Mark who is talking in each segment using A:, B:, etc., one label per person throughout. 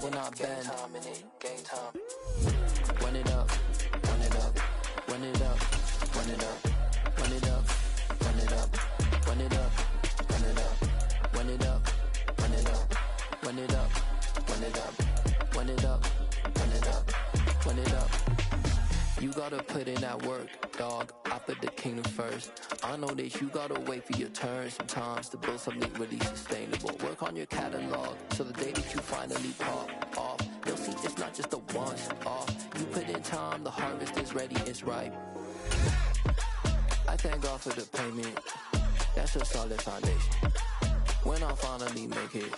A: will not bend. Game time. Run it up, run it up, run it up, run it up, run it up, run it up, run it up, run it up, run it up, run it up, run it up, run it up, run it up, run it up, run it up. You gotta put in that work, dog. I put the kingdom first. I know that you gotta wait for your turn sometimes to build something really sustainable. Work on your catalog, so the day that you finally pop off, you'll see it's not just a once off. You put in time, the harvest is ready, it's ripe. I thank God for the payment. That's a solid foundation. When I finally make it,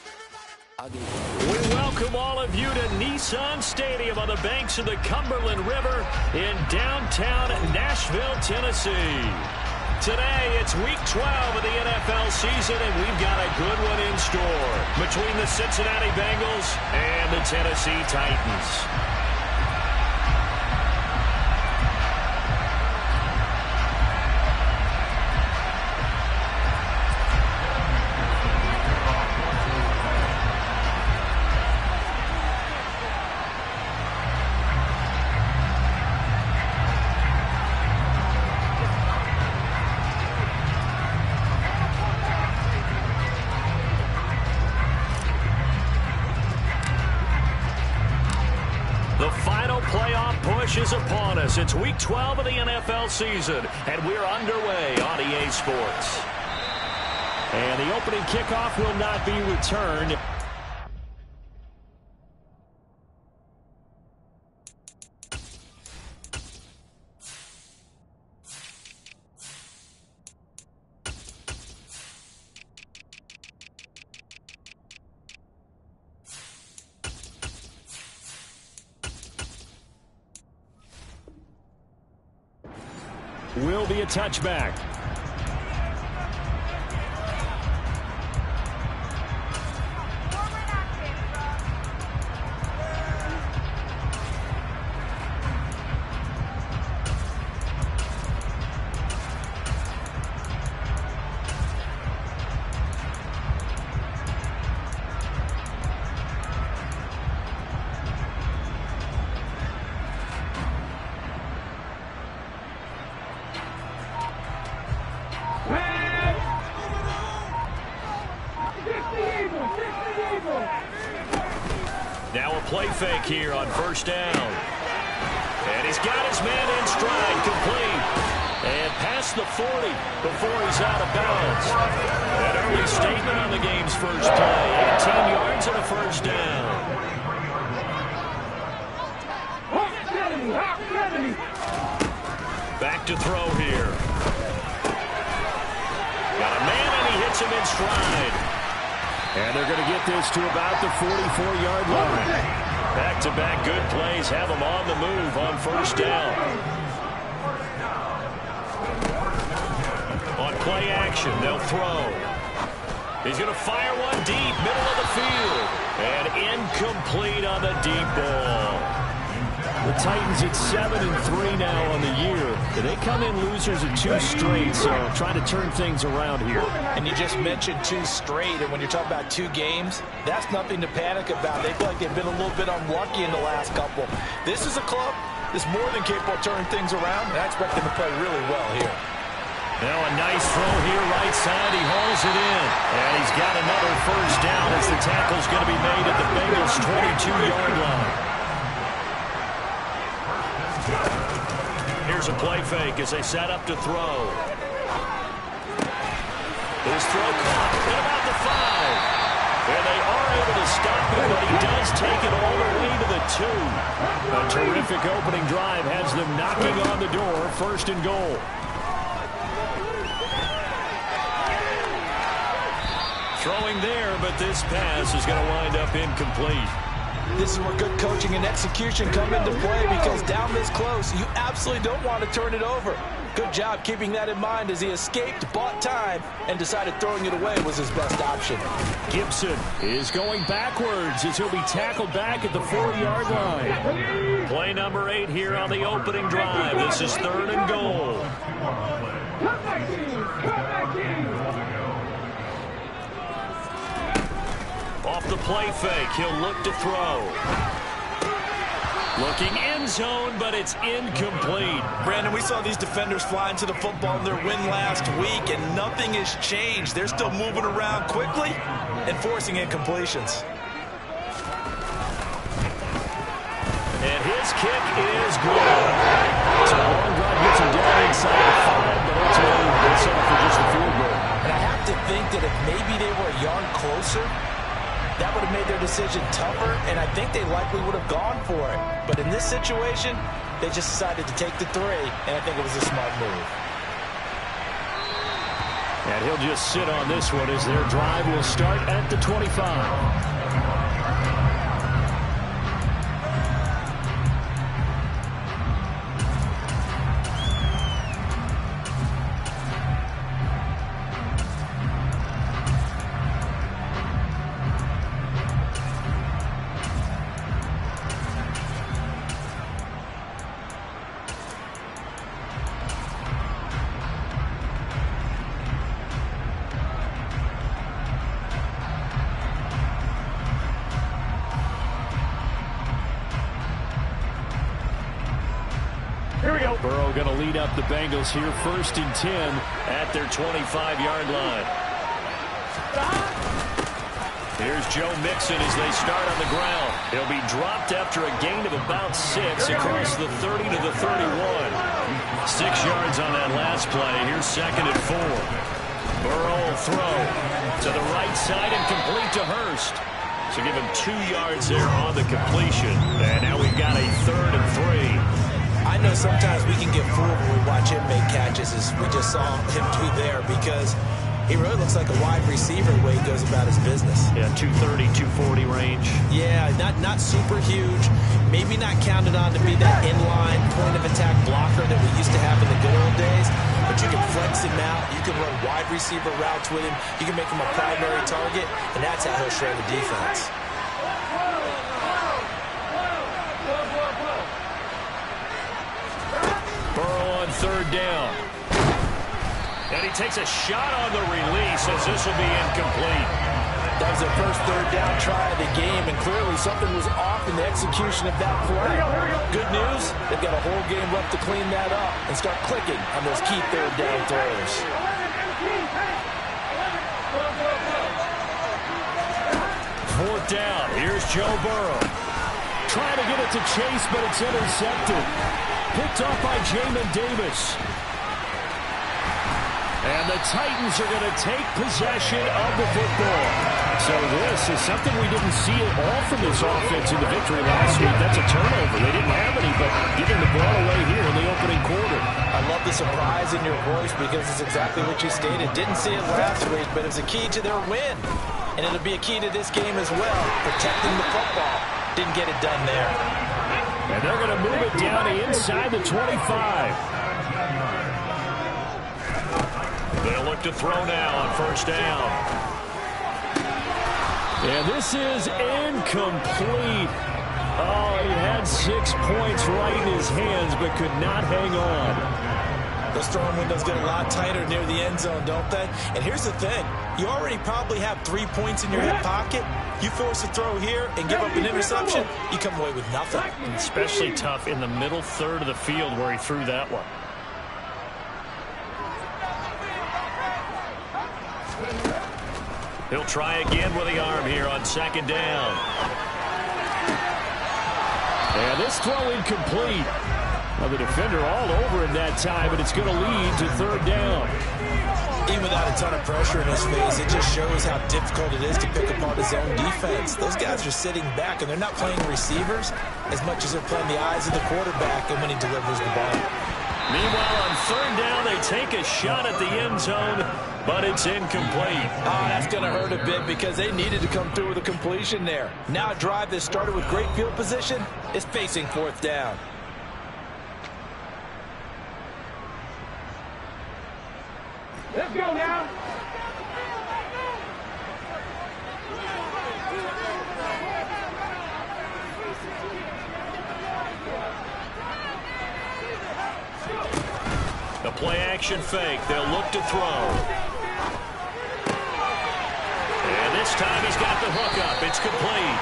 B: we welcome all of you to Nissan Stadium on the banks of the Cumberland River in downtown Nashville, Tennessee. Today, it's Week 12 of the NFL season, and we've got a good one in store between the Cincinnati Bengals and the Tennessee Titans. Is upon us. It's Week 12 of the NFL season, and we're underway on EA Sports. And the opening kickoff will not be returned. Will be a touchback. Now a play fake here on first down. And he's got his man in stride, complete. And past the 40 before he's out of bounds. An early statement on the game's first play. 18 yards and a first down. Back to throw here. Got a man and he hits him in stride. And they're going to get this to about the 44-yard line. Back-to-back good plays have them on the move on first down. On play action, they'll throw. He's going to fire one deep, middle of the field. And incomplete on the deep ball. The Titans at 7-3 now on the year. They come in losers of 2 straight, so trying to turn things around here.
C: And you just mentioned 2 straight, and when you're talking about 2 games, that's nothing to panic about. They feel like they've been a little bit unlucky in the last couple. This is a club that's more than capable of turning things around, and I expect them to play really well here.
B: Now a nice throw here right side. He hauls it in. And he's got another first down as the tackle's going to be made at the Bengals' 22-yard line. Here's a play fake as they set up to throw. His throw caught at about the 5. And they are able to stop him, but he does take it all the way to the 2. A terrific opening drive has them knocking on the door, first and goal. Throwing there, but this pass is going to wind up incomplete.
C: This is where good coaching and execution come into play, because down this close, you absolutely don't want to turn it over. Good job keeping that in mind as he escaped, bought time, and decided throwing it away was his best option.
B: Gibson is going backwards as he'll be tackled back at the 4-yard line. Play number 8 here on the opening drive. This is 3rd and goal. Off the play fake. He'll look to throw. Looking end zone, but it's incomplete.
C: Brandon, we saw these defenders fly into the football in their win last week, and nothing has changed. They're still moving around quickly and forcing incompletions.
B: And his kick is good. So the long drive gets him down inside the 5, but ultimately they settle for just a field goal.
C: And I have to think that if maybe they were a yard closer, that would have made their decision tougher, and I think they likely would have gone for it. But in this situation, they just decided to take the 3, and I think it was a smart move.
B: And he'll just sit on this one as their drive will start at the 25. Burrow going to lead up the Bengals here, 1st and 10 at their 25-yard line. Here's Joe Mixon as they start on the ground. He'll be dropped after a gain of about 6 across the 30 to the 31. 6 yards on that last play. Here's 2nd and 4. Burrow will throw to the right side and complete to Hurst. So give him 2 yards there on the completion. And now we've got a 3rd and 3.
C: I know sometimes we can get fooled when we watch him make catches, as we just saw him do there, because he really looks like a wide receiver the way he goes about his business.
B: Yeah, 230, 240 range.
C: Yeah, not super huge. Maybe not counted on to be that inline point-of-attack blocker that we used to have in the good old days, but you can flex him out. You can run wide receiver routes with him. You can make him a primary target, and that's how he'll shred the defense.
B: Burrow on 3rd down. And he takes a shot on the release as this will be incomplete.
C: That was their first 3rd down try of the game, and clearly something was off in the execution of that play. Good news, they've got a whole game left to clean that up and start clicking on those key 3rd down throws.
B: 4th down. Here's Joe Burrow. Trying to get it to Chase, but it's intercepted. Picked off by Jamin Davis. And the Titans are going to take possession of the football. So this is something we didn't see at all from this offense in the victory last week. That's a turnover. They didn't have any, but giving the ball away here in the opening quarter.
C: I love the surprise in your voice because it's exactly what you stated. Didn't see it last week, but it's a key to their win. And it'll be a key to this game as well, protecting the football. Didn't get it done there.
B: And they're going to move it down inside the 25. They'll look to throw now on 1st down. And this is incomplete. Oh, he had 6 points right in his hands, but could not hang on.
C: Those throwing windows get a lot tighter near the end zone, don't they? And here's the thing. You already probably have 3 points in your hip pocket. You force a throw here and give up an interception, you come away with nothing.
B: Especially tough in the middle 3rd of the field where he threw that one. He'll try again with the arm here on 2nd down. And this throw incomplete. Well, the defender all over him that time, but it's going to lead to 3rd down.
C: Even without a ton of pressure in his face, it just shows how difficult it is to pick apart his own defense. Those guys are sitting back, and they're not playing receivers as much as they're playing the eyes of the quarterback and when he delivers the ball.
B: Meanwhile, on 3rd down, they take a shot at the end zone, but it's incomplete.
C: Oh, that's going to hurt a bit because they needed to come through with a completion there. Now a drive that started with great field position is facing 4th down.
D: Let's go now.
B: The play-action fake. They'll look to throw. And this this time he's got the hook up. It's complete.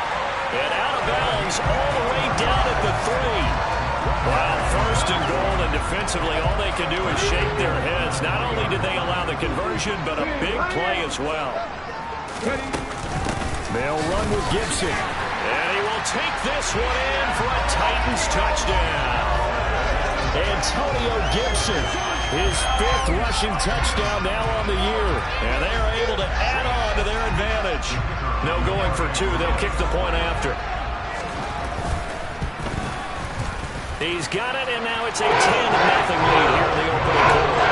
B: And out of bounds all the way down at the 3. Well, first and goal, and defensively all they can do is shake their heads. Not only did they allow the conversion, but a big play as well. They'll run with Gibson. And he will take this one in for a Titans touchdown. Antonio Gibson, his 5th rushing touchdown now on the year. And they are able to add on to their advantage. No going for 2. They'll kick the point after. He's got it, and now it's a 10-0 lead here in the opening quarter.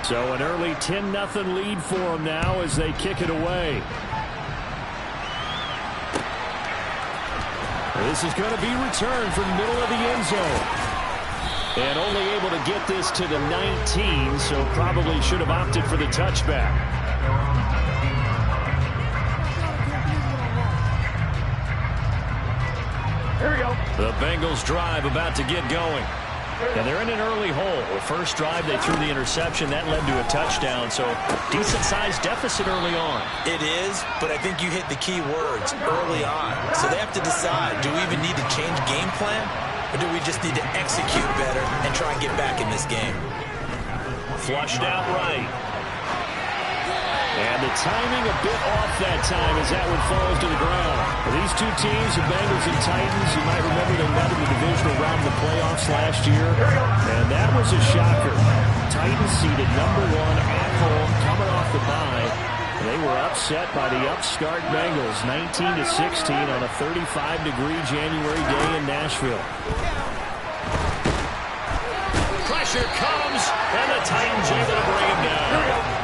B: So an early 10-0 lead for them now as they kick it away. This is going to be returned from the middle of the end zone. And only able to get this to the 19, so probably should have opted for the touchback.
D: Here we go.
B: The Bengals drive about to get going. And they're in an early hole. The first drive, they threw the interception. That led to a touchdown, so decent-sized deficit early on.
C: It is, but I think you hit the key words, early on. So they have to decide, do we even need to change game plan, or do we just need to execute better and try and get back in this game?
B: Flushed out right. And the timing a bit off that time as that one falls to the ground. For these two teams, the Bengals and Titans, you might remember they met in the divisional round of the playoffs last year. And that was a shocker. Titans seeded #1 at home, coming off the bye. They were upset by the upstart Bengals, 19-16 on a 35-degree January day in Nashville. Pressure comes, and the Titans able to bring him down.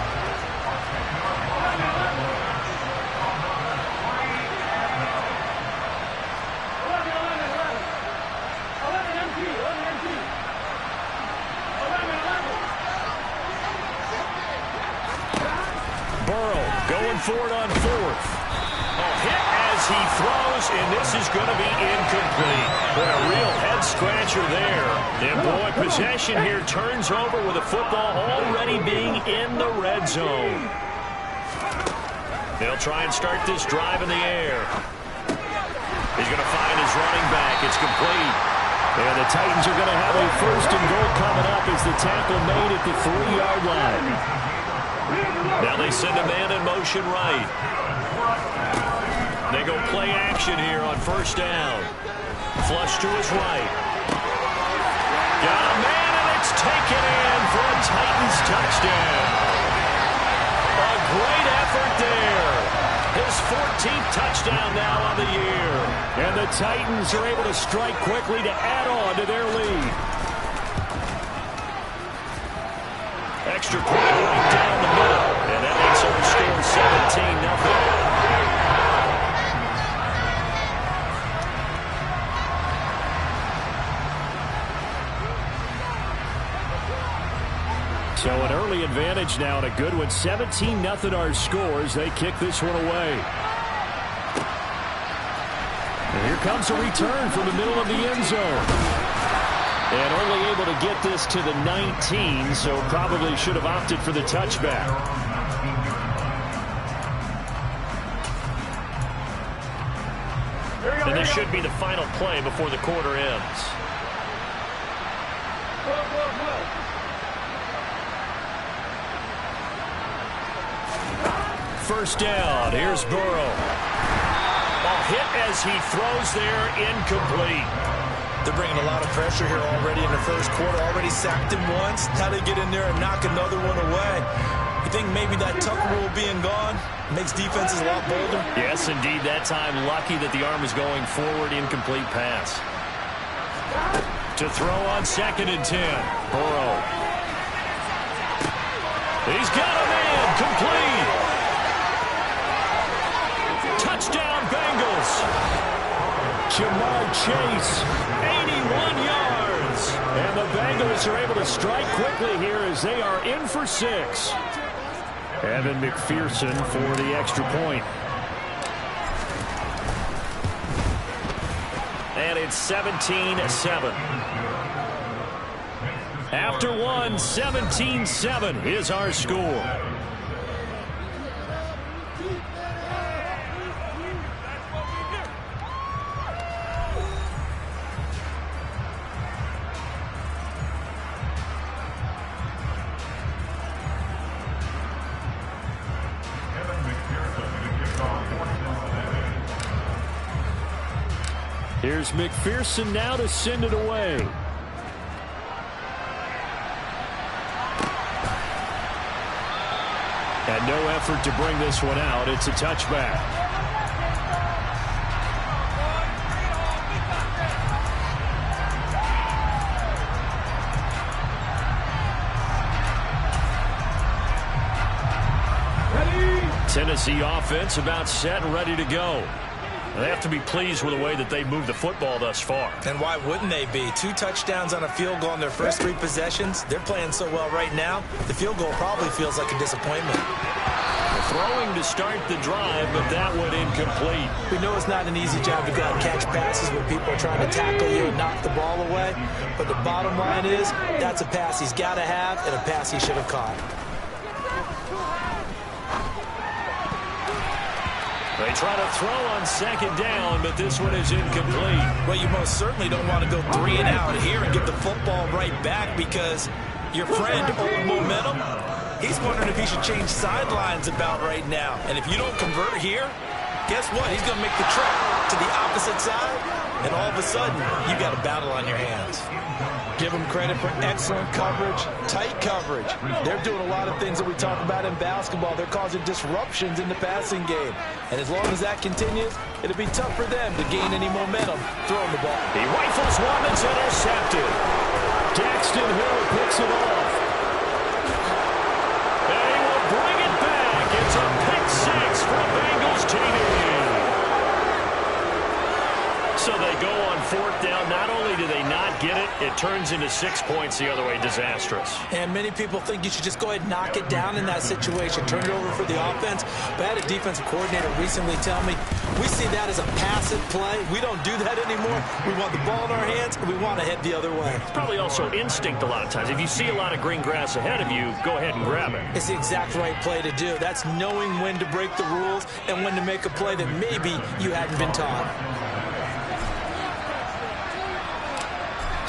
B: Forward on 4th. A hit as he throws, and this is going to be incomplete. But a real head-scratcher there. And boy, possession here turns over with the football already being in the red zone. They'll try and start this drive in the air. He's going to find his running back. It's complete. And the Titans are going to have a 1st and goal coming up as the tackle made at the 3-yard line. Now they send a man in motion right. They go play action here on 1st down. Flush to his right. Got a man, and it's taken in for a Titans touchdown. A great effort there. His 14th touchdown now on the year. And the Titans are able to strike quickly to add on to their lead. Extra point right down the middle. And that makes our score 17-0. So an early advantage now and a good one. 17-0 our scores. They kick this one away. And here comes a return from the middle of the end zone. And only able to get this to the 19, so probably should have opted for the touchback. And this should be the final play before the quarter ends. First down. Here's Burrow. A hit as he throws there, incomplete.
C: They're bringing a lot of pressure here already in the first quarter. Already sacked him once. Now they get in there and knock another one away. You think maybe that Tucker rule being gone makes defenses a lot bolder?
B: Yes, indeed. That time, lucky that the arm is going forward. Incomplete pass. To throw on 2nd and 10. Burrow. He's got a man. Complete. Touchdown, Bengals. Jamar Chase, 81 yards. And the Bengals are able to strike quickly here as they are in for 6. Evan McPherson for the extra point. And it's 17-7. After one, 17-7 is our score. Here's McPherson now to send it away. And no effort to bring this one out. It's a touchback. Tennessee offense about set and ready to go. They have to be pleased with the way that they moved the football thus far.
C: And why wouldn't they be? 2 touchdowns on a field goal in their first 3 possessions. They're playing so well right now, the field goal probably feels like a disappointment.
B: Throwing to start the drive, but that one incomplete.
C: We know it's not an easy job to go out and catch passes when people are trying to tackle you and knock the ball away. But the bottom line is, that's a pass he's got to have and a pass he should have caught.
B: They try to throw on second down, but this one is incomplete.
C: Well, you most certainly don't want to go 3 and out here and get the football right back because your friend, Old Momentum, he's wondering if he should change sidelines about right now. And if you don't convert here, guess what? He's going to make the trek to the opposite side, and all of a sudden, you got a battle on your hands. Give them credit for excellent coverage, tight coverage. They're doing a lot of things that we talk about in basketball. They're causing disruptions in the passing game. And as long as that continues, it'll be tough for them to gain any momentum throwing the ball.
B: He rifles one, it's intercepted. Daxton Hill picks it off. And he will bring it back. It's a pick 6 for Bengals TD. So they go on 4th down. Not only do they not get it, it turns into 6 points the other way. Disastrous.
C: And many people think you should just go ahead and knock it down in that situation. Turn it over for the offense. But I had a defensive coordinator recently tell me, we see that as a passive play. We don't do that anymore. We want the ball in our hands, and we want to head the other way.
B: It's probably also instinct a lot of times. If you see a lot of green grass ahead of you, go ahead and grab it.
C: It's the exact right play to do. That's knowing when to break the rules and when to make a play that maybe you hadn't been taught.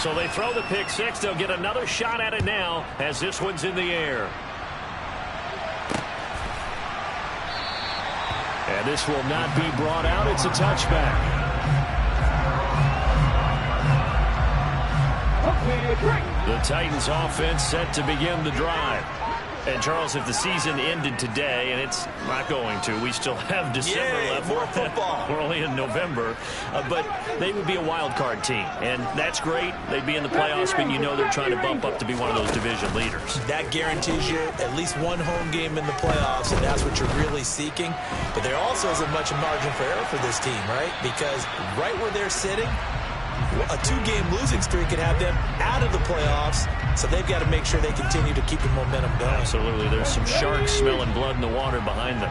B: So they throw the pick 6. They'll get another shot at it now as this one's in the air. And this will not be brought out. It's a touchback. The Titans offense set to begin the drive. And, Charles, if the season ended today, and it's not going to, we still have December left.
C: More football.
B: We're only in November. But they would be a wild card team. And that's great. They'd be in the playoffs, but you know they're trying to bump up to be one of those division leaders.
C: That guarantees you at least one home game in the playoffs, and that's what you're really seeking. But there also isn't much margin for error for this team, right? Because right where they're sitting, a 2-game losing streak could have them out of the playoffs, so they've got to make sure they continue to keep the momentum going.
B: Absolutely. There's some sharks smelling blood in the water behind them.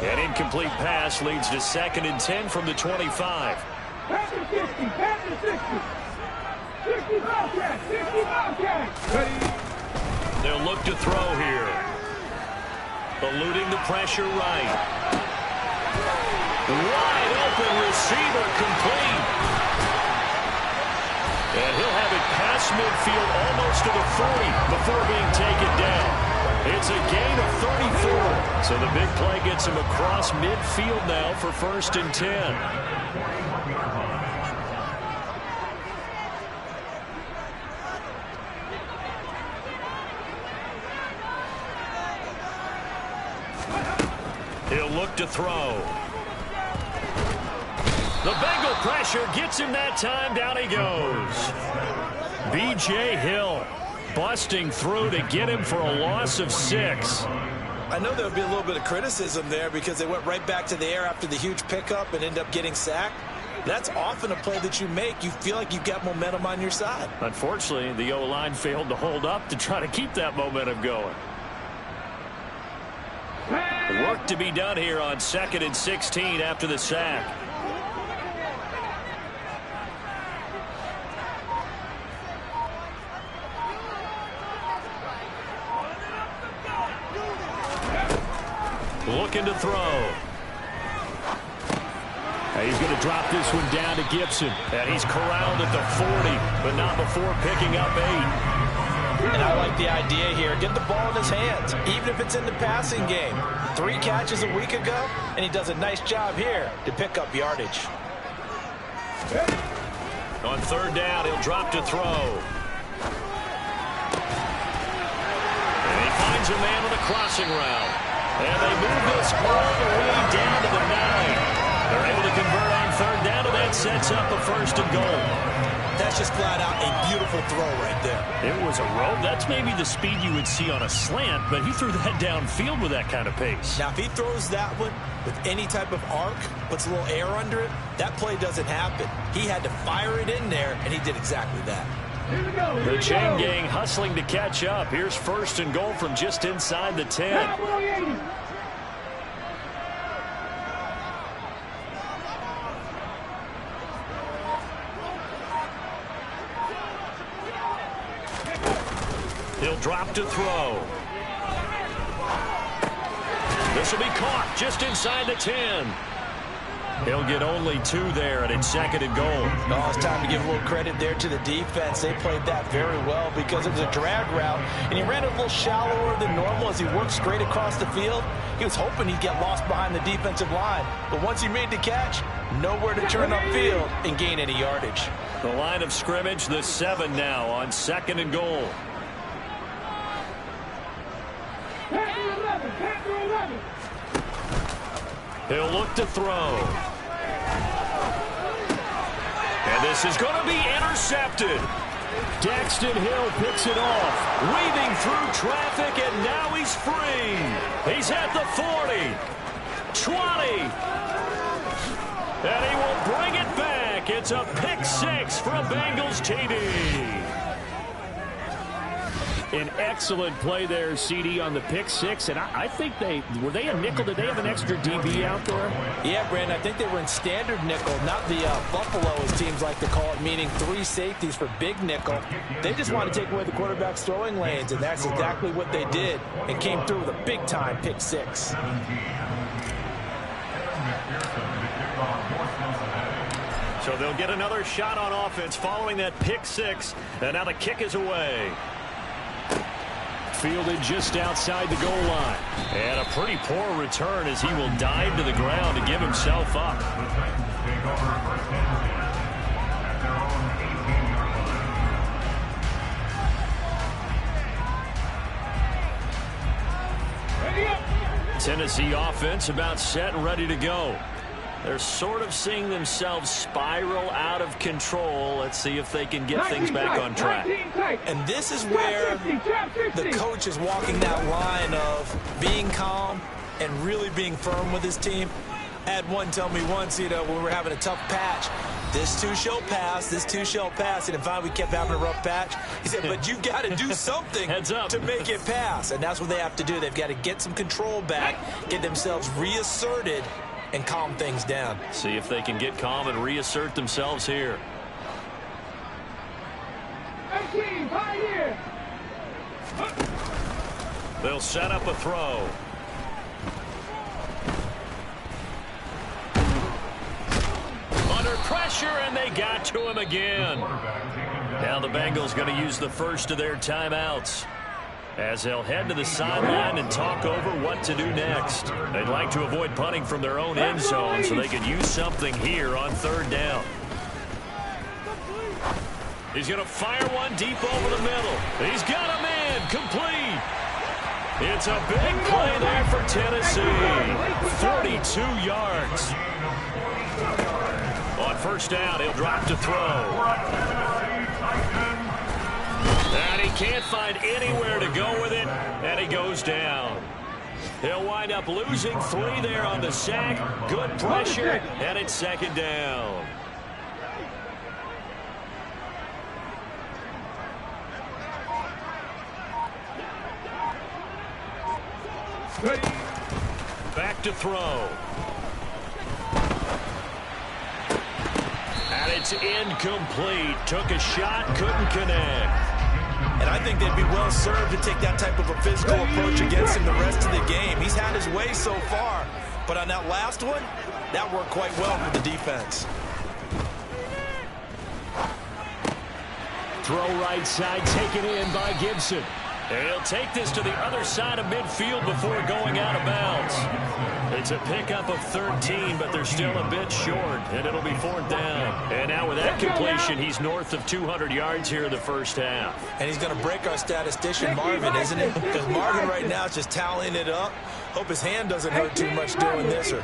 B: An incomplete pass leads to 2nd and 10 from the 25.
D: Pass to 60, pass to 60. 60 Bobcats, 60 Bobcats.
B: They'll look to throw here. Eluding the pressure right. Wide open receiver complete. And he'll have it past midfield almost to the 40 before being taken down. It's a gain of 34. So the big play gets him across midfield now for 1st and 10. He'll look to throw. The Bengal pressure gets him that time. Down he goes. B.J. Hill busting through to get him for a loss of 6.
C: I know there'll be a little bit of criticism there because they went right back to the air after the huge pickup and end up getting sacked. That's often a play that you make. You feel like you've got momentum on your side.
B: Unfortunately, the O-line failed to hold up to try to keep that momentum going. Work to be done here on 2nd and 16 after the sack. Looking to throw. And he's going to drop this one down to Gibson. And he's corralled at the 40, but not before picking up 8.
C: And I like the idea here. Get the ball in his hands, even if it's in the passing game. 3 catches a week ago, and he does a nice job here to pick up yardage.
B: On 3rd down, he'll drop to throw. And he finds a man on a crossing route. And they move this all the way down to the 9. They're able to convert on 3rd down, and that sets up a 1st and goal.
E: That's just flat out a beautiful throw right there.
B: It was a rope. That's maybe the speed you would see on a slant, but he threw that downfield with that kind of pace.
E: Now, if he throws that one with any type of arc, puts a little air under it, that play doesn't happen. He had to fire it in there, and he did exactly that.
B: The chain gang hustling to catch up. Here's 1st and goal from just inside the 10. He'll drop to throw. This will be caught just inside the 10. He'll get only 2 there, and it's 2nd and goal.
C: Oh, it's time to give a little credit there to the defense. They played that very well because it was a drag route, and he ran it a little shallower than normal as he worked straight across the field. He was hoping he'd get lost behind the defensive line, but once he made the catch, nowhere to turn upfield and gain any yardage.
B: The line of scrimmage, the 7 now on 2nd and goal. He'll look to throw. And this is going to be intercepted. Daxton Hill picks it off, weaving through traffic, and now he's free. He's at the 40, 20, and he will bring it back. It's a pick 6 from Bengals TD. An excellent play there, CD, on the pick 6, and I think were they a nickel? Did they have an extra DB out there?
C: Yeah, Brandon, I think they were in standard nickel, not the Buffalo, as teams like to call it, meaning 3 safeties for big nickel. They just want to take away the quarterback's throwing lanes, and that's exactly what they did, and came through with a big-time pick 6.
B: So they'll get another shot on offense following that pick 6, and now the kick is away. Fielded just outside the goal line. And a pretty poor return as he will dive to the ground to give himself up. Tennessee offense about set and ready to go. They're sort of seeing themselves spiral out of control. Let's see if they can get things back on track.
E: And this is where the coach is walking that line of being calm and really being firm with his team. I had one tell me once, when we were having a tough patch, this too shall pass, this too shall pass. And finally we kept having a rough patch. He said, but you got to do something to make it pass. And that's what they have to do. They've got to get some control back, get themselves reasserted, and calm things down.
B: See if they can get calm and reassert themselves here. They'll set up a throw. Under pressure, and they got to him again. Now the Bengals going to use the first of their timeouts, as they'll head to the sideline and talk over what to do next. They'd like to avoid punting from their own end zone so they can use something here on 3rd down. He's going to fire one deep over the middle. He's got a man complete. It's a big play there for Tennessee. 42 yards. On 1st down, he'll drop to throw. And he can't find anywhere to go with it, and he goes down. He'll wind up losing 3 there on the sack. Good pressure, and it's 2nd down. to throw. And it's incomplete. Took a shot, couldn't connect.
E: And I think they'd be well served to take that type of a physical approach against him the rest of the game. He's had his way so far, but on that last one, that worked quite well for the defense.
B: Throw right side, taken in by Gibson. And he'll take this to the other side of midfield before going out of bounds. It's a pickup of 13, but they're still a bit short, and it'll be 4th down. And now with that completion, he's north of 200 yards here in the first half.
E: And he's going to break our statistician, Marvin, isn't he? Because Marvin right now is just tallying it up. Hope his hand doesn't hurt too much doing this or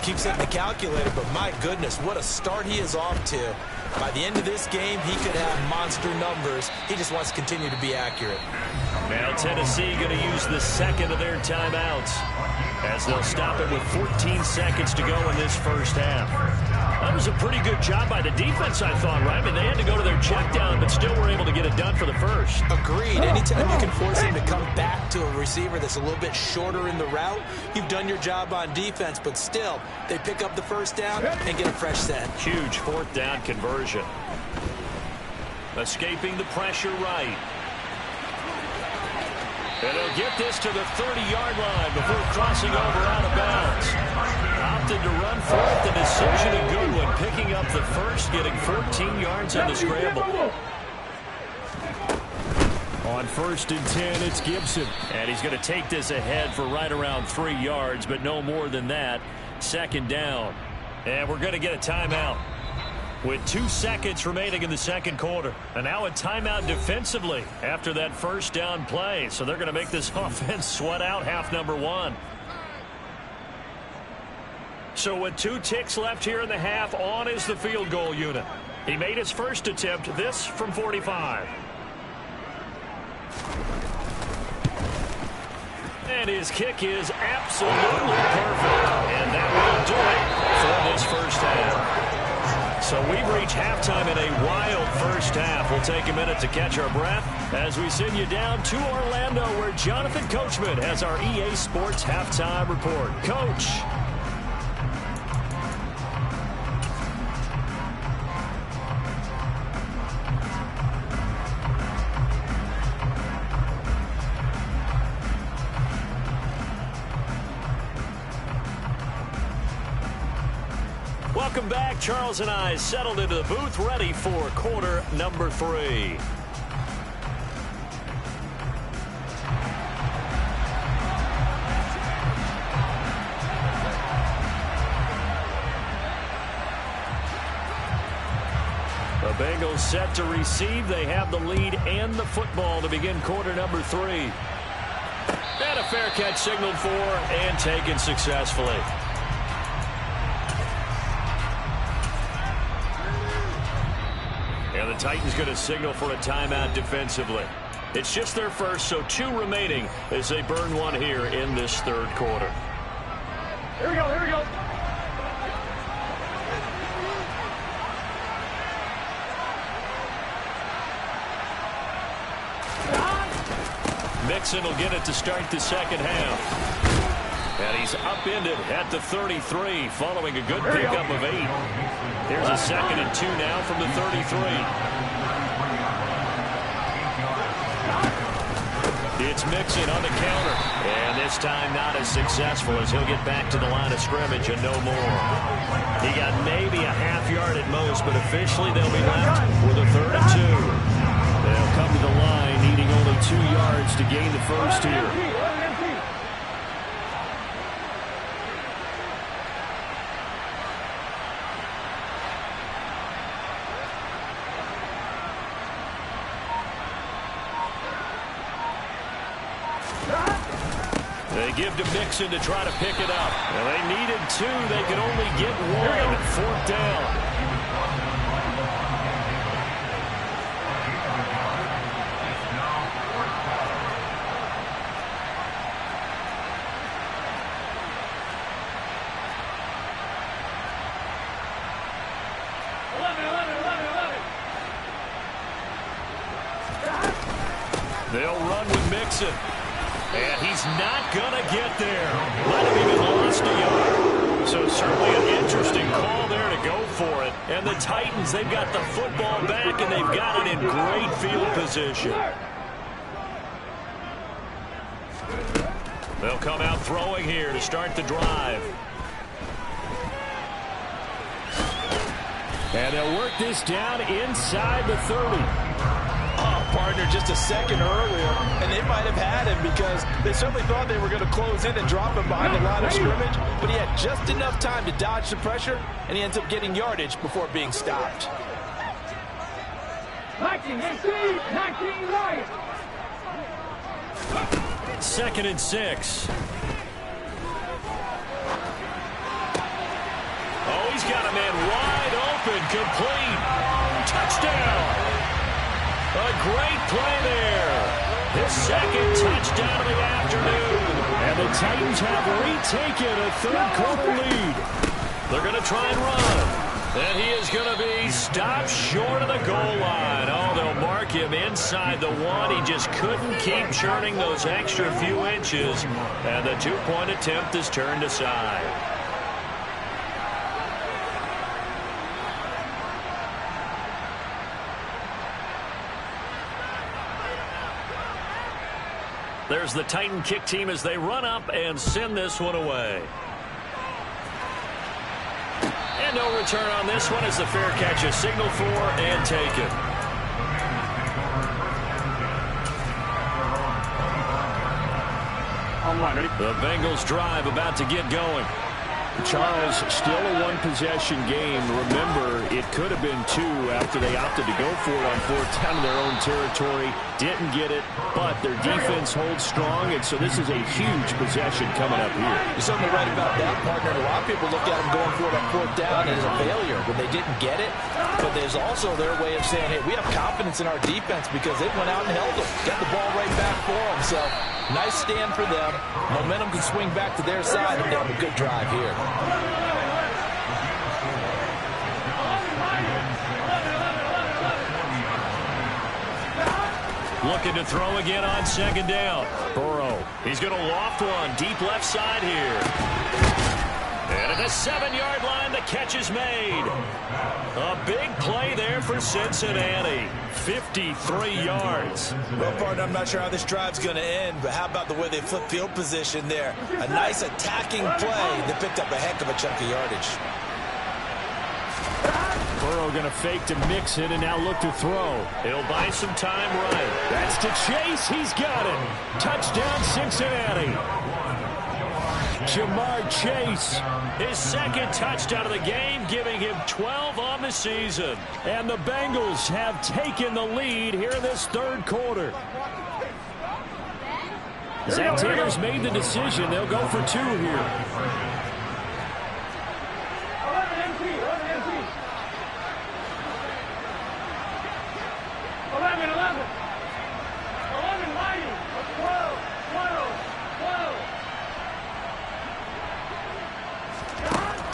E: keeps hitting the calculator. But my goodness, what a start he is off to. By the end of this game, he could have monster numbers. He just wants to continue to be accurate.
B: Now Tennessee going to use the second of their timeouts as they'll stop it with 14 seconds to go in this first half. That was a pretty good job by the defense, I thought, right? I mean, they had to go to their check down, but still were able to get it done for the first.
E: Agreed. Anytime you can force him to come back to a receiver that's a little bit shorter in the route, you've done your job on defense, but still, they pick up the first down and get a fresh set.
B: Huge 4th down conversion. Escaping the pressure right. And he'll get this to the 30-yard line before crossing over out of bounds. Opted to run for it. The decision a good one. Picking up the first, getting 14 yards on the scramble. On 1st and 10, it's Gibson. And he's going to take this ahead for right around 3 yards, but no more than that. 2nd down. And we're going to get a timeout with 2 seconds remaining in the second quarter. And now a timeout defensively after that first down play. So they're going to make this offense sweat out half number 1. So with 2 ticks left here in the half, on is the field goal unit. He made his first attempt, this from 45. And his kick is absolutely perfect. And that will do it for this first half. So we've reached halftime in a wild first half. We'll take a minute to catch our breath as we send you down to Orlando, where Jonathan Coachman has our EA Sports Halftime Report. Coach. Welcome back. Charles and I settled into the booth, ready for quarter number 3. The Bengals set to receive. They have the lead and the football to begin quarter number 3. And a fair catch signaled for and taken successfully. And the Titans going to signal for a timeout defensively. It's just their first, so 2 remaining as they burn 1 here in this third quarter.
D: Here we go, here we go.
B: Mixon will get it to start the second half. And he's upended at the 33 following a good pickup of 8. Here's a 2nd and 2 now from the 33. It's Mixon on the counter. And this time not as successful as he'll get back to the line of scrimmage and no more. He got maybe a half yard at most, but officially they'll be left with a 3rd and 2. They'll come to the line needing only 2 yards to gain the first here. They give to Mixon to try to pick it up. Well, they needed 2. They could only get 1. 4th down. They'll run with Mixon. And he's not going to get there. Might have even lost a yard. So certainly an interesting call there to go for it. And the Titans, they've got the football back, and they've got it in great field position. They'll come out throwing here to start the drive. And they'll work this down inside the 30.
C: Oh, partner, just a second earlier, and they might have had him because they certainly thought they were going to close in and drop him behind the line of scrimmage, but he had just enough time to dodge the pressure, and he ends up getting yardage before being stopped.
D: 19 right.
B: 2nd and 6. Oh, he's got a man wide open, complete. Touchdown. A great play there. His 2nd touchdown of the afternoon. And the Titans have retaken a third-quarter lead. They're going to try and run. And he is going to be stopped short of the goal line. Oh, they'll mark him inside the 1. He just couldn't keep churning those extra few inches. And the 2-point attempt is turned aside. There's the Titan kick team as they run up and send this one away. And no return on this one as the fair catch is signaled for and taken. The Bengals drive about to get going.
F: Charles, still a one-possession game. Remember, it could have been 2 after they opted to go for it on 4th down in their own territory. Didn't get it, but their defense holds strong, and so this is a huge possession coming up here.
C: You're certainly right about that, partner. A lot of people look at them going for it on 4th down as a failure when they didn't get it. But there's also their way of saying, hey, we have confidence in our defense because they went out and held them. Got the ball right back for them. So nice stand for them. Momentum can swing back to their side, and they have a good drive here.
B: Looking to throw again on 2nd down. Burrow. He's going to loft one deep left side here. And at the 7-yard line, the catch is made. A big play there for Cincinnati. 53 yards.
E: Well, partner, I'm not sure how this drive's going to end, but how about the way they flip field position there? A nice attacking play that picked up a heck of a chunk of yardage.
F: Burrow going to fake to Mixon and now look to throw.
B: He'll buy some time right.
F: That's to Chase. He's got it. Touchdown, Cincinnati. Jamar Chase.
B: His 2nd touchdown of the game, giving him 12 on the season.
F: And the Bengals have taken the lead here in this 3rd quarter. Zach Taylor's made the decision. They'll go for 2 here.
D: 11 lighting. 12.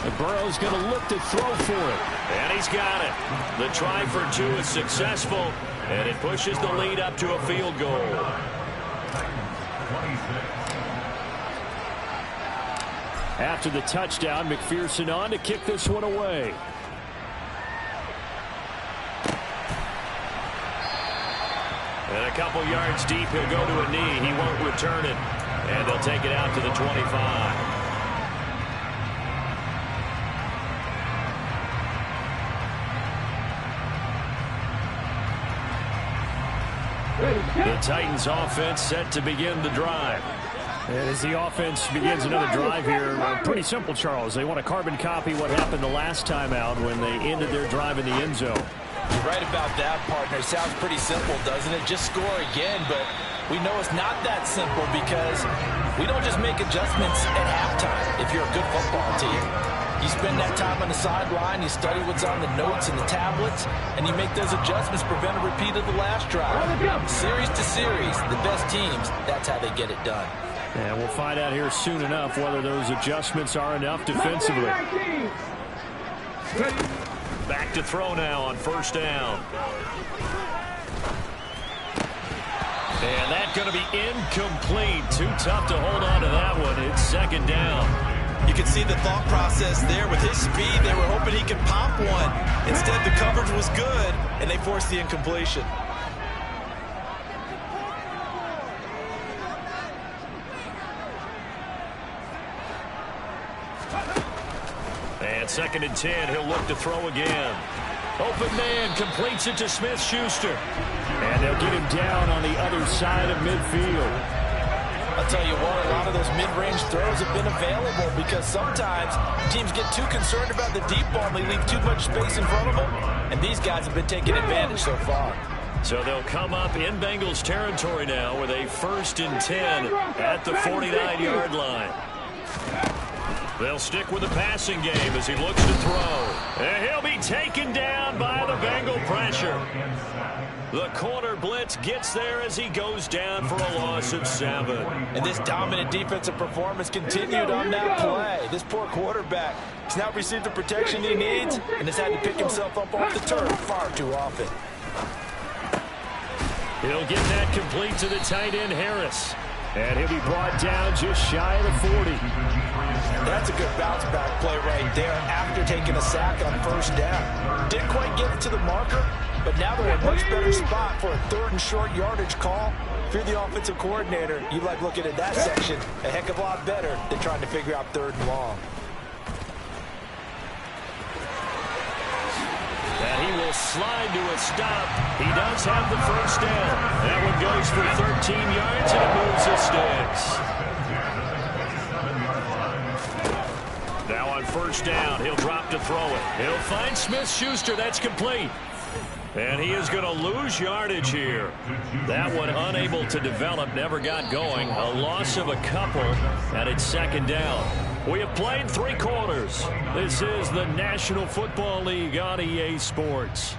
F: And Burrow's going to look to throw for it.
B: And he's got it. The try for 2 is successful, and it pushes the lead up to a field goal.
F: After the touchdown, McPherson on to kick this one away.
B: And a couple yards deep, he'll go to a knee. He won't return it. And they'll take it out to the 25. The Titans offense set to begin the drive.
F: As the offense begins another drive here, pretty simple, Charles. They want to carbon copy what happened the last time out when they ended their drive in the end zone.
C: You're right about that, partner. Sounds pretty simple, doesn't it? Just score again, but we know it's not that simple because we don't just make adjustments at halftime if you're a good football team. You spend that time on the sideline, you study what's on the notes and the tablets, and you make those adjustments, prevent a repeat of the last drive. Series to series, the best teams, that's how they get it done.
F: And we'll find out here soon enough whether those adjustments are enough defensively.
B: Back to throw now on 1st down. And that's going to be incomplete. Too tough to hold on to that one. It's second down.
E: You can see the thought process there. With his speed, they were hoping he could pop one. Instead, the coverage was good, and they forced the incompletion.
B: And second and 10, he'll look to throw again. Open man completes it to Smith-Schuster. And they'll get him down on the other side of midfield.
E: I'll tell you what, a lot of those mid-range throws have been available because sometimes teams get too concerned about the deep ball and they leave too much space in front of them. And these guys have been taking advantage so far.
B: So they'll come up in Bengals territory now with a 1st and 10 at the 49-yard line. They'll stick with the passing game as he looks to throw. And he'll be taken down by the Bengal pressure. The corner blitz gets there as he goes down for a loss of 7.
E: And this dominant defensive performance continued on that play. This poor quarterback has now received the protection he needs and has had to pick himself up off the turf far too often.
B: He'll get that complete to the tight end, Harris. And he'll be brought down just shy of the 40.
E: That's a good bounce back play right there after taking a sack on 1st down. Didn't quite get it to the marker, but now they're in a much better spot for a 3rd and short yardage call. If you're the offensive coordinator, you like looking at that section a heck of a lot better than trying to figure out 3rd and long.
B: And he will slide to a stop. He does have the 1st down. That one goes for 13 yards, and it moves the sticks. Now on 1st down, he'll drop to throw it. He'll find Smith-Schuster. That's complete. And he is going to lose yardage here. That one unable to develop, never got going. A loss of a couple, and it's 2nd down. We have played 3 quarters. This is the National Football League on EA Sports.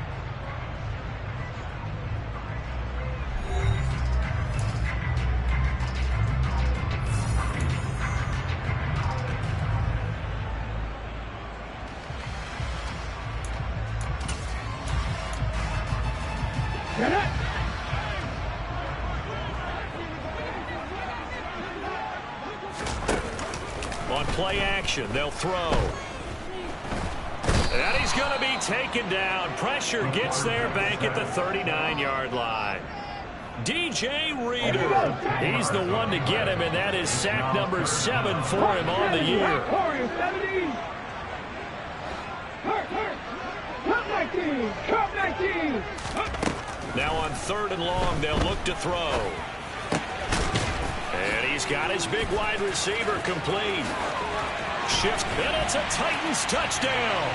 B: On play action, they'll throw. And he's going to be taken down. Pressure gets there back at the 39-yard line. DJ Reader, he's the one to get him, and that is sack number 7 for him on the year. Now on 3rd and long, they'll look to throw. And he's got his big wide receiver complete. Shifts, and it's a Titans touchdown.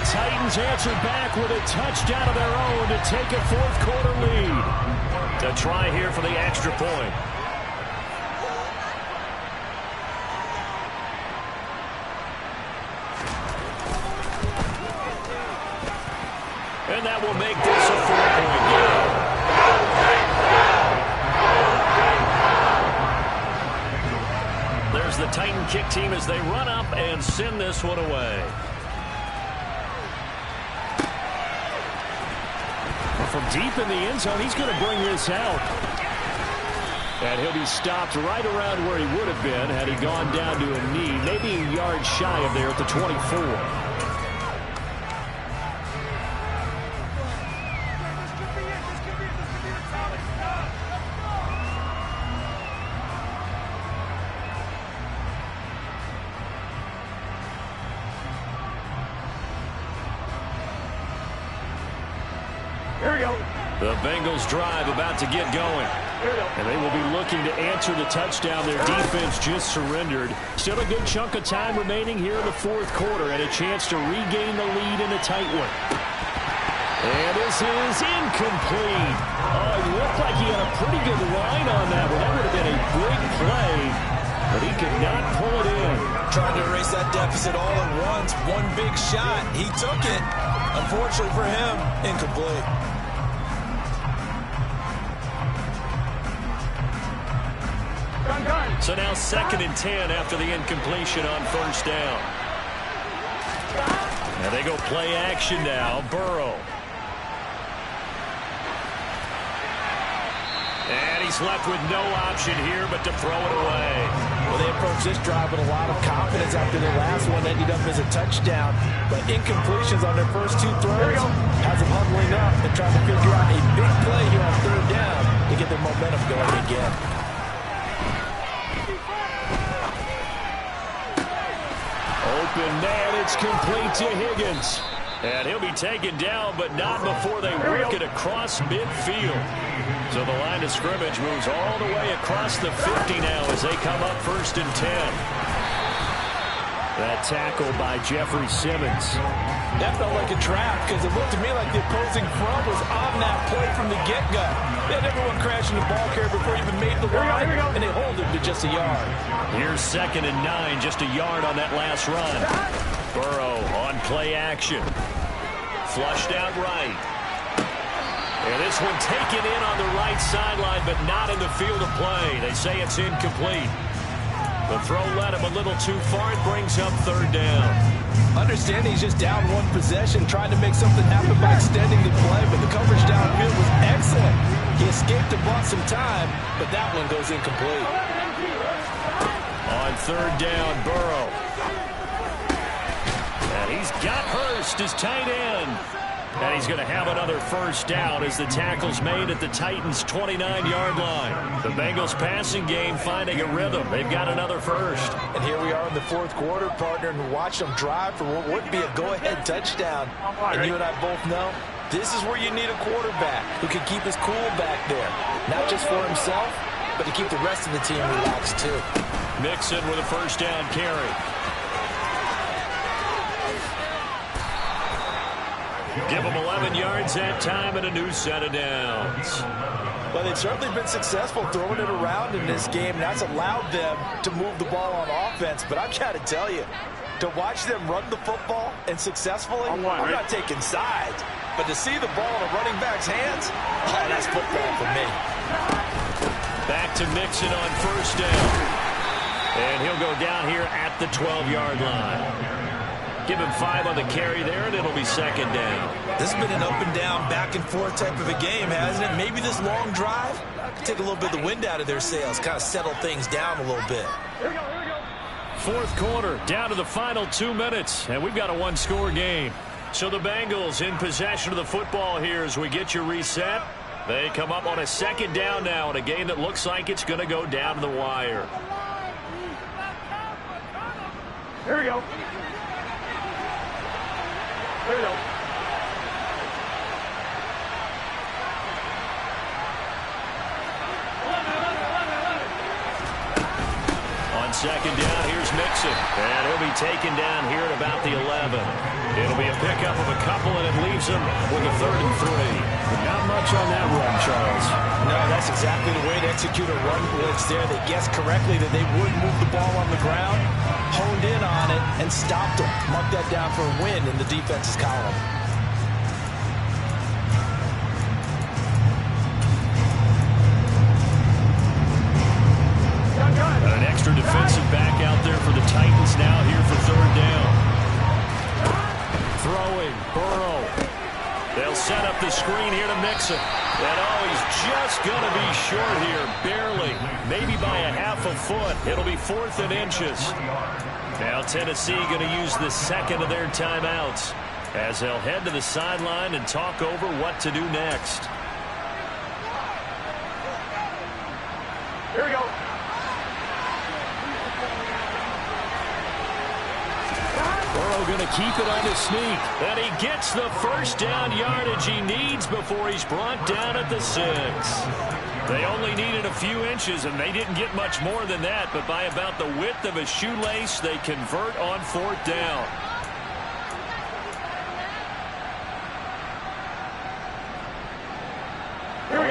B: Titans answer back with a touchdown of their own to take a 4th quarter lead. A try here for the extra point. And that will make this a 4-point game. There's the Titan kick team as they run up and send this one away. From deep in the end zone, he's going to bring this out. And he'll be stopped right around where he would have been had he gone down to a knee, maybe a yard shy of there at the 24. The Bengals drive about to get going. And they will be looking to answer the touchdown their defense just surrendered. Still a good chunk of time remaining here in the 4th quarter and a chance to regain the lead in a tight one.
F: And this is incomplete. Oh, it looked like he had a pretty good line on that one. That would have been a big play, but he could not pull it in.
E: Trying to erase that deficit all at once. One big shot. He took it. Unfortunately for him, incomplete.
B: So now 2nd and 10 after the incompletion on first down. And they go play action now. Burrow. And he's left with no option here but to throw it away.
E: Well, they approached this drive with a lot of confidence after their last one ended up as a touchdown. But incompletions on their first 2 throws has them huddling up and trying to figure out a big play here on 3rd down to get their momentum going again.
F: Open man, it's complete to Higgins.
B: And he'll be taken down, but not before they work it across midfield. So the line of scrimmage moves all the way across the 50 now as they come up 1st and 10.
F: That tackle by Jeffrey Simmons.
E: That felt like a trap because it looked to me like the opposing front was on that play from the get-go. They had everyone crashing the ball carrier before he even made the line, and they hold him to just a yard.
B: Here's 2nd and 9, just a yard on that last run. Burrow on play action. Flushed out right. And this one taken in on the right sideline, but not in the field of play. They say it's incomplete. The throw led him a little too far. It brings up 3rd down.
E: Understanding he's just down 1 possession, trying to make something happen by extending the play, but the coverage downfield was excellent. He escaped and bought some time, but that one goes incomplete.
B: On 3rd down, Burrow. And he's got Hurst as tight end. And he's going to have another first down as the tackle's made at the Titans' 29-yard line. The Bengals passing game finding a rhythm. They've got another first.
E: And here we are in the 4th quarter, partner, and watch them drive for what would be a go-ahead touchdown. And you and I both know this is where you need a quarterback who can keep his cool back there. Not just for himself, but to keep the rest of the team relaxed too.
B: Mixon with a first down carry. Give them 11 yards that time and a new set of downs.
E: Well, they've certainly been successful throwing it around in this game, and that's allowed them to move the ball on offense. But I've got to tell you, to watch them run the football and successfully, I'm not taking sides, but to see the ball in a running back's hands, oh, that's football for me.
B: Back to Mixon on first down. And he'll go down here at the 12-yard line. Give him 5 on the carry there, and it'll be 2nd down.
E: This has been an up-and-down, back-and-forth type of a game, hasn't it? Maybe this long drive could take a little bit of the wind out of their sails, kind of settle things down a little bit.
B: 4th quarter, down to the final 2 minutes, and we've got a 1-score game. So the Bengals in possession of the football here as we get you reset. They come up on a 2nd down now in a game that looks like it's going to go down to the wire.
D: Here we go. Here we go.
B: On 2nd down, here's Mixon. And he'll be taken down here at about the 11. It'll be a pickup of a couple, and it leaves him with a 3rd and 3.
F: Not much on that run, Charles.
E: No, that's exactly the way to execute a run blitz there. They guessed correctly that they would move the ball on the ground, honed in on it, and stopped them. Mark that down for a win in the defense's column.
B: An extra defensive back out there for the Titans now here for 3rd down. Throwing, Burrow. They'll set up the screen here to Mixon. And oh, he's just going to be short here, barely, maybe by a half a foot. It'll be 4th and inches. Now Tennessee going to use the 2nd of their timeouts as they'll head to the sideline and talk over what to do next.
D: Here we go.
B: Burrow going to keep it on the sneak. And he gets the first down yardage he needs before he's brought down at the 6. They only needed a few inches, and they didn't get much more than that. But by about the width of a shoelace, they convert on 4th down.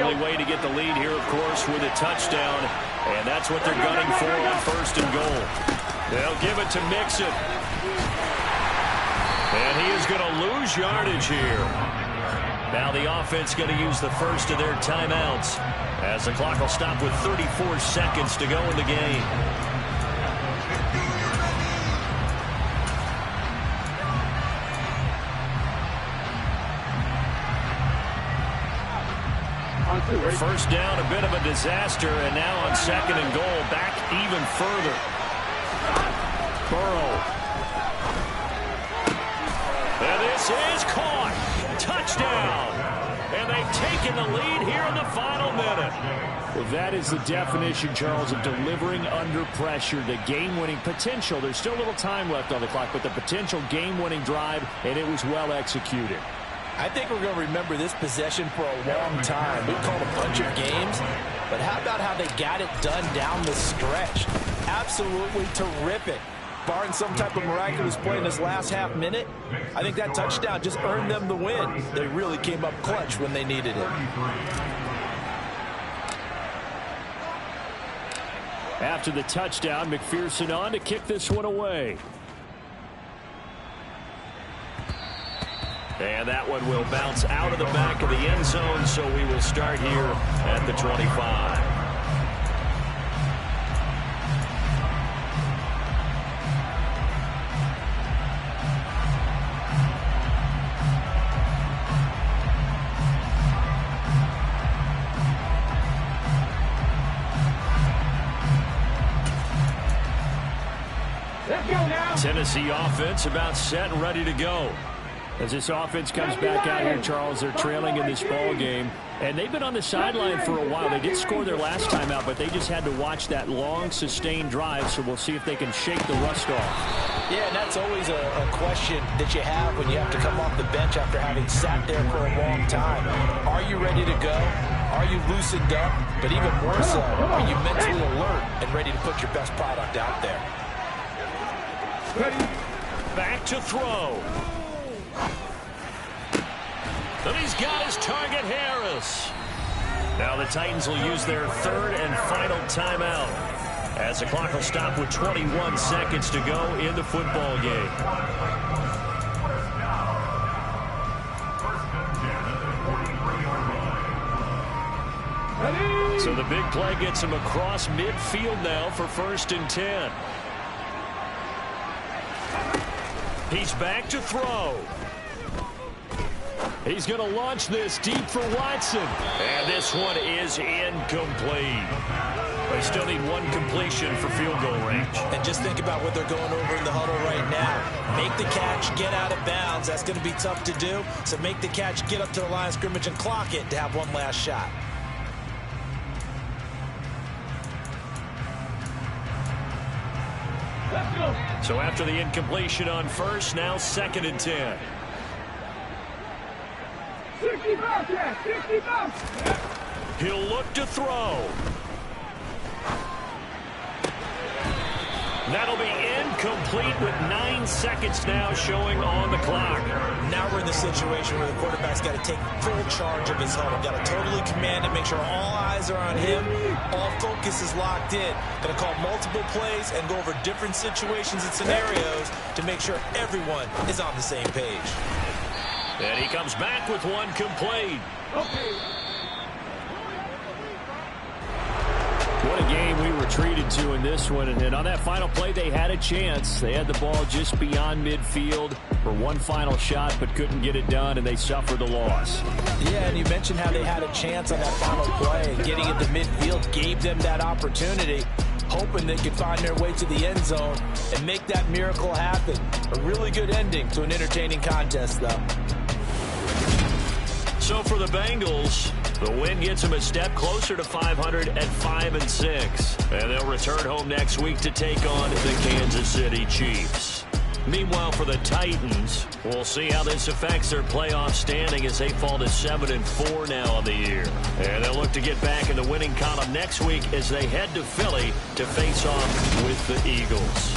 B: only way to get the lead here, of course, with a touchdown. And that's what they're gunning for on 1st and goal. They'll give it to Mixon. And he is going to lose yardage here. Now the offense going to use the first of their timeouts as the clock will stop with 34 seconds to go in the game. First down, a bit of a disaster, and now on 2nd and goal, back even further. Burrow. And this is caught. Touchdown. And they've taken the lead here in the final minute.
F: Well, that is the definition, Charles, of delivering under pressure. The game-winning potential. There's still a little time left on the clock, but the potential game-winning drive, and it was well executed.
E: I think we're going to remember this possession for a long time. We've called a bunch of games, but how about how they got it done down the stretch? Absolutely terrific. Barring some type of miraculous play in this last half minute, I think that touchdown just earned them the win. They really came up clutch when they needed it.
F: After the touchdown, McPherson on to kick this one away.
B: And that one will bounce out of the back of the end zone, so we will start here at the 25.
D: Let's go now.
B: Tennessee offense about set and ready to go.
F: As this offense comes back out here, Charles, they're trailing in this ball game. And they've been on the sideline for a while. They did score their last time out, but they just had to watch that long, sustained drive. So we'll see if they can shake the rust off.
E: Yeah, and that's always a question that you have when you have to come off the bench after having sat there for a long time. Are you ready to go? Are you loosened up? But even more so, are you mentally alert and ready to put your best product out there?
B: Back to throw. And he's got his target, Harris. Now the Titans will use their 3rd and final timeout as the clock will stop with 21 seconds to go in the football game. So the big play gets him across midfield now for 1st and 10. He's back to throw. He's going to launch this deep for Watson. And this one is incomplete. They still need one completion for field goal range.
E: And just think about what they're going over in the huddle right now. Make the catch, get out of bounds. That's going to be tough to do. So make the catch, get up to the line of scrimmage, and clock it to have one last shot.
B: So after the incompletion on 1st, now 2nd and 10.
D: 60 Bobcats, 60 Bobcats.
B: He'll look to throw. That'll be incomplete with 9 seconds now showing on the clock.
E: Now we're in the situation where the quarterback's got to take full charge of his huddle. Got to totally command it, make sure all eyes are on him. All focus is locked in. Got to call multiple plays and go over different situations and scenarios to make sure everyone is on the same page.
B: And he comes back with one complete.
F: What a game we were treated to in this one. And on that final play, they had a chance. They had the ball just beyond midfield for one final shot, but couldn't get it done, and they suffered the loss.
E: Yeah, and you mentioned how they had a chance on that final play. Getting into midfield gave them that opportunity, hoping they could find their way to the end zone and make that miracle happen. A really good ending to an entertaining contest, though.
B: So for the Bengals, the win gets them a step closer to 500 at 5-6. And they'll return home next week to take on the Kansas City Chiefs. Meanwhile, for the Titans, we'll see how this affects their playoff standing as they fall to 7-4 now on the year. And they'll look to get back in the winning column next week as they head to Philly to face off with the Eagles.